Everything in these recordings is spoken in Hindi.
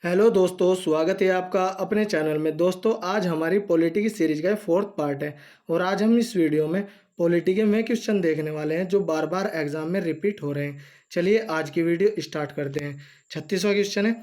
हेलो दोस्तों, स्वागत है आपका अपने चैनल में। दोस्तों, आज हमारी पॉलिटी की सीरीज का 4th पार्ट है और आज हम इस वीडियो में पॉलिटी के में क्वेश्चन देखने वाले हैं जो बार बार एग्जाम में रिपीट हो रहे हैं। चलिए आज की वीडियो स्टार्ट करते हैं। 36वां क्वेश्चन है,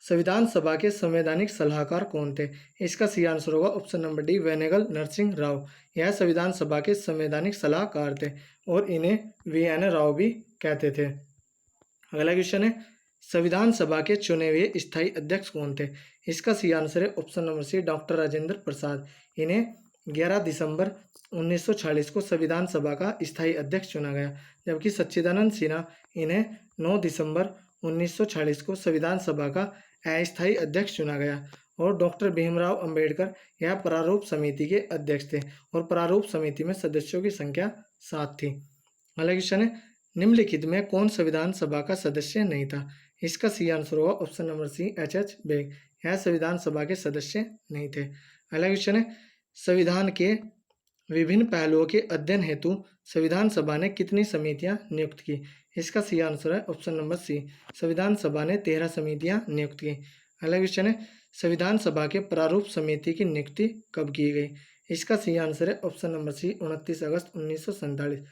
संविधान सभा के संवैधानिक सलाहकार कौन थे? इसका सही आंसर होगा option number D, Benegal Narsing Rau. यह संविधान सभा के संवैधानिक सलाहकार थे और इन्हें वी एन राव भी कहते थे। अगला क्वेश्चन है, संविधान सभा के चुने हुए स्थायी अध्यक्ष कौन थे? इसका सही आंसर है option number C, doctor Rajendra Prasad. इन्हें 11 दिसंबर 1946 को संविधान सभा का स्थायी अध्यक्ष चुना गया, जबकि सच्चिदानंद सिन्हा इन्हें 9 दिसंबर 1946 को संविधान सभा का अस्थायी अध्यक्ष चुना गया। और डॉक्टर भीमराव अंबेडकर यह प्रारूप समिति के अध्यक्ष थे और प्रारूप समिति में सदस्यों की संख्या 7 थी। अगला क्वेश्चन है, निम्नलिखित में कौन संविधान सभा का सदस्य नहीं था? इसका सही आंसर होगा option number C, H Beg. यह संविधान सभा के सदस्य नहीं थे। अगला क्वेश्चन है, संविधान के विभिन्न पहलुओं के अध्ययन हेतु संविधान सभा ने कितनी समितियां नियुक्त की? इसका सही आंसर है ऑप्शन नंबर सी, संविधान सभा ने 13 समितियां नियुक्त की। अगला क्वेश्चन है, संविधान सभा के प्रारूप समिति की नियुक्ति कब की गई? इसका सही आंसर है ऑप्शन नंबर सी, 29 अगस्त 1947।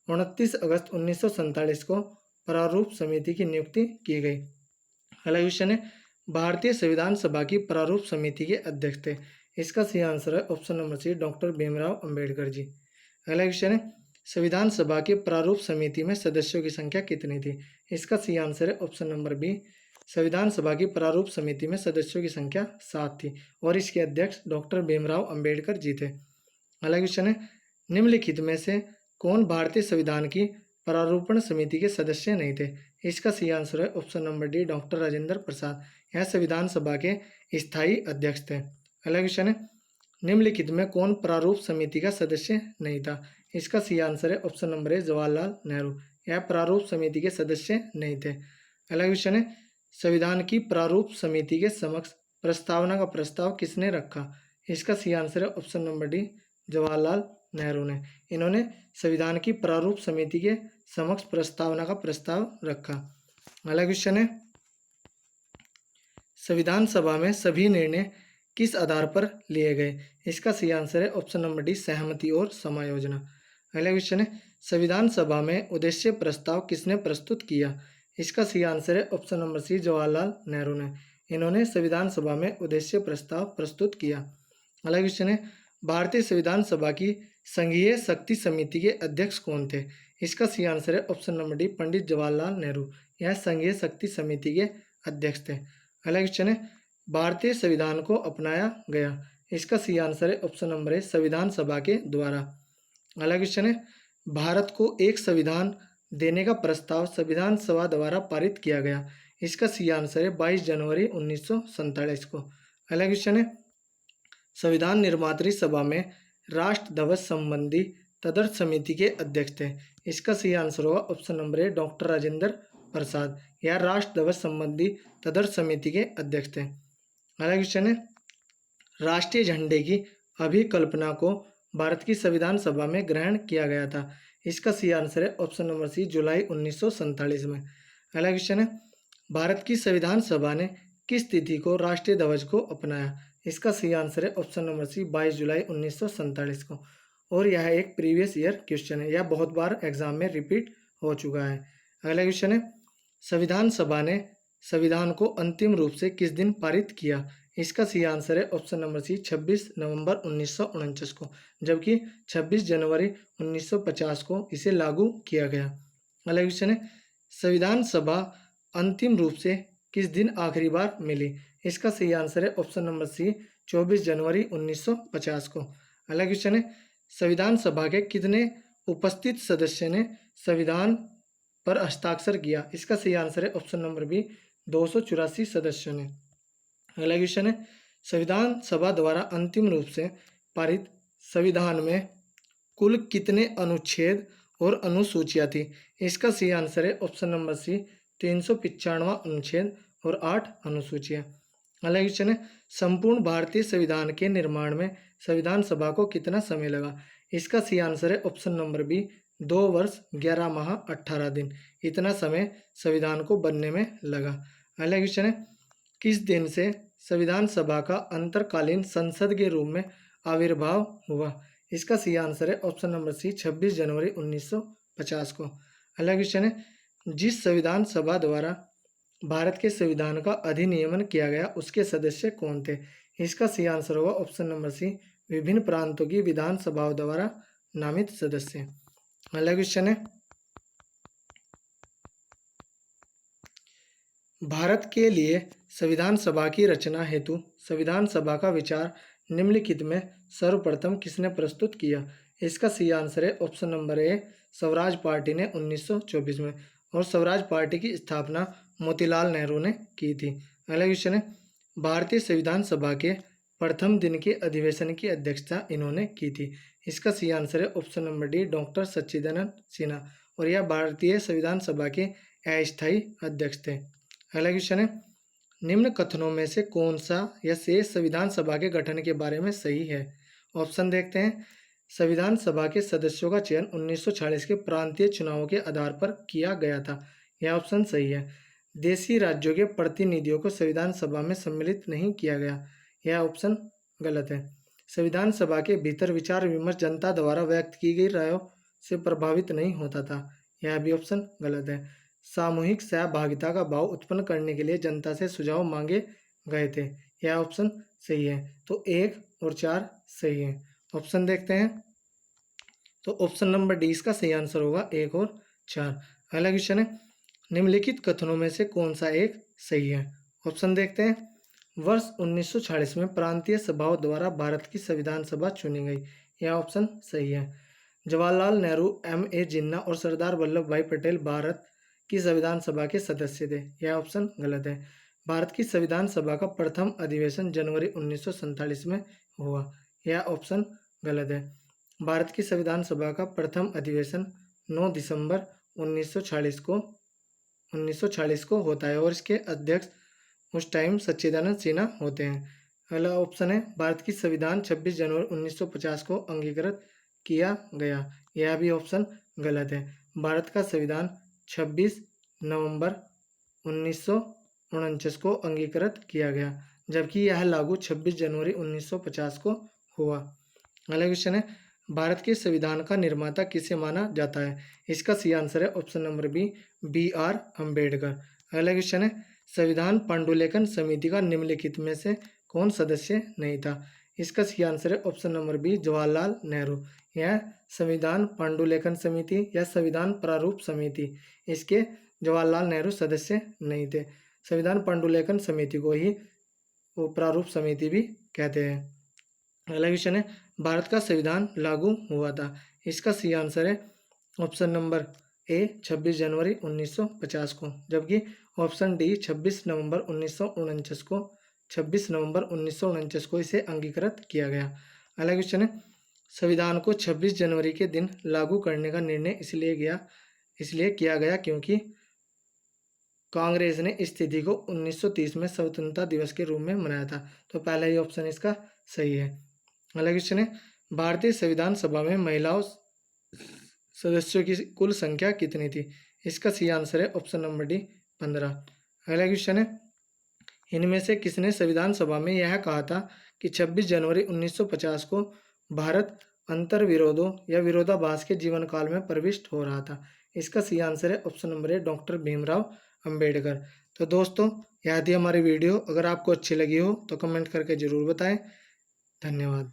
29 अगस्त 1947 को प्रारूप समिति की नियुक्ति की गई। अगला क्वेश्चन है, भारतीय संविधान सभा की प्रारूप समिति के अध्यक्ष थे? इसका सही आंसर है option number C, doctor Bhimrao Ambedkar ji. अगला क्वेश्चन है, संविधान सभा के प्रारूप समिति में सदस्यों की संख्या कितनी थी? इसका सही आंसर है ऑप्शन नंबर बी, संविधान सभा की प्रारूप समिति में सदस्यों की संख्या 7 थी और इसके अध्यक्ष डॉक्टर भीमराव अंबेडकर जी थे। अगला क्वेश्चन है, निम्नलिखित में से कौन भारतीय संविधान की प्रारूपण समिति के सदस्य नहीं थे? इसका सही आंसर है option number D, doctor Rajendra Prasad. यह संविधान सभा के स्थायी अध्यक्ष थे। अगला क्वेश्चन है, निम्नलिखित में कौन प्रारूप समिति का सदस्य नहीं था? इसका सही आंसर है ऑप्शन नंबर ए, जवाहरलाल नेहरू। यह प्रारूप समिति के सदस्य नहीं थे। अगला क्वेश्चन है, संविधान की प्रारूप समिति के समक्ष प्रस्तावना का प्रस्ताव किसने रखा? इसका सही आंसर है option number D, Jawaharlal Nehru ने। इन्होंने संविधान की प्रारूप समिति के समक्ष प्रस्तावना का प्रस्ताव रखा। अगला क्वेश्चन है, संविधान सभा में सभी निर्णय किस आधार पर लिए गए? इसका सही आंसर है ऑप्शन नंबर डी, सहमति और समायोजन। अगला क्वेश्चन है, संविधान सभा में उद्देश्य प्रस्ताव किसने प्रस्तुत किया? इसका सही आंसर है option number C, Jawaharlal Nehru ने। इन्होंने संविधान सभा में उद्देश्य प्रस्ताव प्रस्तुत किया। अगला क्वेश्चन है, भारतीय संविधान सभा की संघीय शक्ति समिति के अध्यक्ष कौन थे? इसका सही आंसर है option number D, Pandit Jawaharlal Nehru. यह संघीय शक्ति समिति के अध्यक्ष थे। अगला क्वेश्चन है, भारतीय संविधान को अपनाया गया? इसका सही आंसर है ऑप्शन नंबर ए, संविधान सभा के द्वारा। अगला क्वेश्चन है, भारत को एक संविधान देने का प्रस्ताव संविधान सभा द्वारा पारित किया गया? इसका सही आंसर है 22 जनवरी 1947 को। अगला क्वेश्चन है, संविधान निर्मात्री सभा में राष्ट्र ध्वज संबंधी तदर्थ समिति के अध्यक्ष थे? इसका सही आंसर होगा option number A, doctor Rajendra Prasad. यह राष्ट्र ध्वज संबंधी तदर्थ समिति के अध्यक्ष थे। अगला क्वेश्चन है, राष्ट्रीय झंडे की अभिकल्पना को भारत की संविधान सभा में ग्रहण किया गया था? इसका सही आंसर है ऑप्शन नंबर सी, जुलाई 1947 में। अगला क्वेश्चन है, भारत की संविधान सभा ने किस तिथि को राष्ट्रीय ध्वज को अपनाया? इसका सही आंसर है ऑप्शन नंबर सी, 22 जुलाई 1947 को। और यह एक प्रीवियस ईयर क्वेश्चन है, यह बहुत बार एग्जाम में रिपीट हो चुका है। अगला क्वेश्चन है, संविधान सभा ने संविधान को अंतिम रूप से किस दिन पारित किया? इसका सही आंसर है ऑप्शन नंबर सी, 26 नवंबर 1949 को, जबकि 26 जनवरी 1950 को इसे लागू किया गया। अगला क्वेश्चन है, संविधान सभा अंतिम रूप से किस दिन आखिरी बार मिली? इसका सही आंसर है ऑप्शन नंबर सी, 24 जनवरी 1950 को। अगला क्वेश्चन है, संविधान सभा के कितने उपस्थित सदस्य ने संविधान पर हस्ताक्षर किया? इसका सही आंसर है ऑप्शन नंबर बी, 284 सदस्यों ने। अगला क्वेश्चन है, संविधान सभा द्वारा अंतिम रूप से पारित संविधान में कुल कितने अनुच्छेद और अनुसूचियां थी? इसका सही आंसर है ऑप्शन नंबर सी, 395वां अनुच्छेद और 8 अनुसूचियां। अगला क्वेश्चन है, संपूर्ण भारतीय संविधान के निर्माण में संविधान सभा को कितना समय लगा? इसका सही आंसर है ऑप्शन नंबर बी, 2 वर्ष 11 माह 18 दिन। इतना समय संविधान को बनने में लगा। अगला क्वेश्चन है, किस दिन से संविधान सभा का अंतरकालीन संसद के रूप में आविर्भाव हुआ? इसका सही आंसर है ऑप्शन नंबर सी 26 जनवरी 1950 को। अगला क्वेश्चन है, जिस संविधान सभा द्वारा भारत के संविधान का अधिनियमन किया गया उसके सदस्य कौन थे? इसका सही आंसर होगा ऑप्शन नंबर सी विभिन्न प्रांतों की विधानसभाओं द्वारा नामित सदस्य। अगला क्वेश्चन है, भारत के लिए संविधान सभा की रचना हेतु संविधान सभा का विचार निम्नलिखित में सर्वप्रथम किसने प्रस्तुत किया? इसका सही आंसर है ऑप्शन नंबर ए स्वराज पार्टी ने 1924 में, और स्वराज पार्टी की स्थापना मोतीलाल नेहरू ने की थी। अगला क्वेश्चन है, भारतीय संविधान सभा के प्रथम दिन के अधिवेशन की अध्यक्षता इन्होंने की थी। इसका सही आंसर है ऑप्शन नंबर डी डॉक्टर सच्चिदानंद सिन्हा, और यह भारतीय संविधान सभा के अस्थायी अध्यक्ष थे। अगला क्वेश्चन है, निम्न कथनों में से कौन सा या शेष संविधान सभा के गठन के बारे में सही है? ऑप्शन देखते हैं। संविधान सभा के सदस्यों का चयन 1940 के प्रांतीय चुनावों के आधार पर किया गया था, यह ऑप्शन सही है। देशी राज्यों के प्रतिनिधियों को संविधान सभा में सम्मिलित नहीं किया गया, यह ऑप्शन गलत है। संविधान सभा के भीतर विचार विमर्श जनता द्वारा व्यक्त की गई रायों से प्रभावित नहीं होता था, यह भी ऑप्शन गलत है। सामूहिक सहभागिता का भाव उत्पन्न करने के लिए जनता से सुझाव मांगे गए थे, यह ऑप्शन सही है। तो 1 और 4 सही है। ऑप्शन देखते हैं, तो ऑप्शन नंबर डी इसका सही आंसर होगा 1 और 4। अगला क्वेश्चन है, निम्नलिखित कथनों में से कौन सा एक सही है? ऑप्शन देखते हैं। वर्ष 1940 में प्रांतीय सभाओं द्वारा भारत की संविधान सभा चुनी गई, यह ऑप्शन सही है। जवाहरलाल नेहरू, M.A. जिन्ना और सरदार वल्लभ भाई पटेल भारत की संविधान सभा के सदस्य थे, यह ऑप्शन गलत है। भारत की संविधान सभा का प्रथम अधिवेशन जनवरी 1947 में हुआ, यह ऑप्शन गलत है। भारत की संविधान सभा का प्रथम अधिवेशन 9 दिसंबर 1940 को होता है, और इसके अध्यक्ष उस टाइम सच्चिदानंद सिन्हा होते हैं। अगला ऑप्शन है, भारत की संविधान 26 जनवरी 1950 को अंगीकृत किया गया, यह भी ऑप्शन गलत है। भारत का संविधान 26 नवंबर 1949 को अंगीकृत किया गया, जबकि यह लागू 26 जनवरी 1950 को हुआ। अगला क्वेश्चन है, भारत के संविधान का निर्माता किसे माना जाता है? इसका सही आंसर है option number B B.R. Ambedkar. अगला क्वेश्चन है, संविधान पांडुलिखन समिति का निम्नलिखित में से कौन सदस्य नहीं था? इसका सही आंसर है option number B Jawaharlal Nehru. यह संविधान पांडुलिखन समिति या संविधान प्रारूप समिति, इसके जवाहरलाल नेहरू सदस्य नहीं थे। संविधान पांडुलिखन समिति को ही वो प्रारूप समिति भी कहते हैं। अगला क्वेश्चन है, भारत का संविधान लागू हुआ था? इसका सही आंसर है ऑप्शन नंबर ए 26 जनवरी 1950 को, जबकि ऑप्शन डी 26 नवंबर 1949 को इसे अंगीकृत किया गया। अगला क्वेश्चन है, संविधान को 26 जनवरी के दिन लागू करने का निर्णय इसलिए किया गया क्योंकि कांग्रेस ने इस तिथि को 1930 में स्वतंत्रता दिवस के रूप में मनाया था, तो पहला ही ऑप्शन इसका सही है। अगला क्वेश्चन है, भारतीय संविधान सभा में महिलाओं सदस्यों की कुल संख्या कितनी थी? इसका सही आंसर है ऑप्शन नंबर डी 15। अगला क्वेश्चन है, इनमें से किसने संविधान सभा में यह कहा था कि 26 जनवरी 1950 को भारत अंतर्विरोधों या विरोधाभास के जीवन काल में प्रविष्ट हो रहा था? इसका सही आंसर है option number A doctor Bhimrao Ambedkar. तो दोस्तों, यह थी हमारी वीडियो। अगर आपको अच्छी लगी हो तो कमेंट करके ज़रूर बताएं। धन्यवाद।